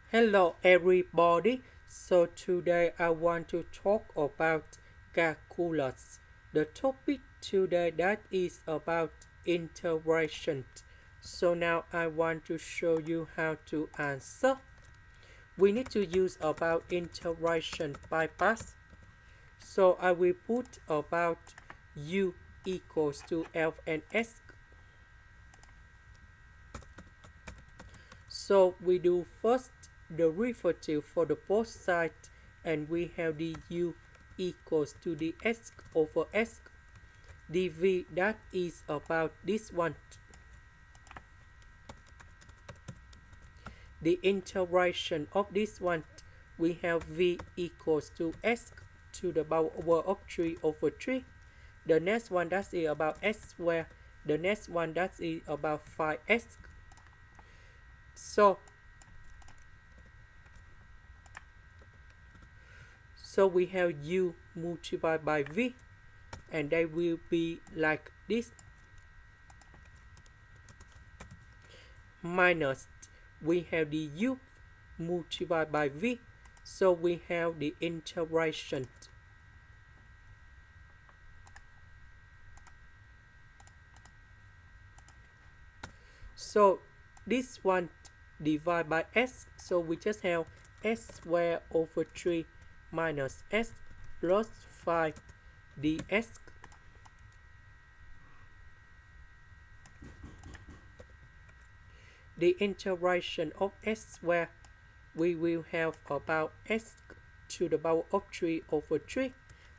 Hello everybody. So today I want to talk about calculus. The topic today that is about integration. So now I want to show you how to answer. We need to use about integration by parts. So I will put about u equals to f and s. So we do first derivative for the both sides, and we have the u equals to the s over s dv, that is about this one. The integration of this one, we have v equals to s to the power of 3 over 3. The next one that is about s squared. The next one that is about 5s. So we have u multiplied by v, and they will be like this, minus we have the u multiplied by v, so we have the integration. So this one divided by s, so we just have s squared over 3 minus s plus 5 ds. The integration of s squared, we will have about s to the power of 3 over 3,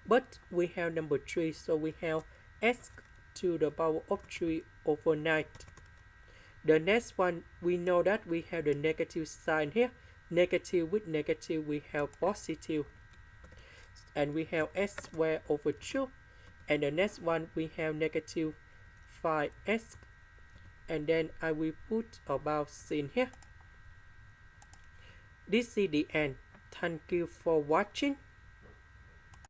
but we have number 3, so we have s to the power of 3 over 9. The next one, we know that we have the negative sign here. Negative with negative, we have positive, and we have s squared over 2. And the next one, we have negative 5s, and then I will put about sin here. This is the end. Thank you for watching.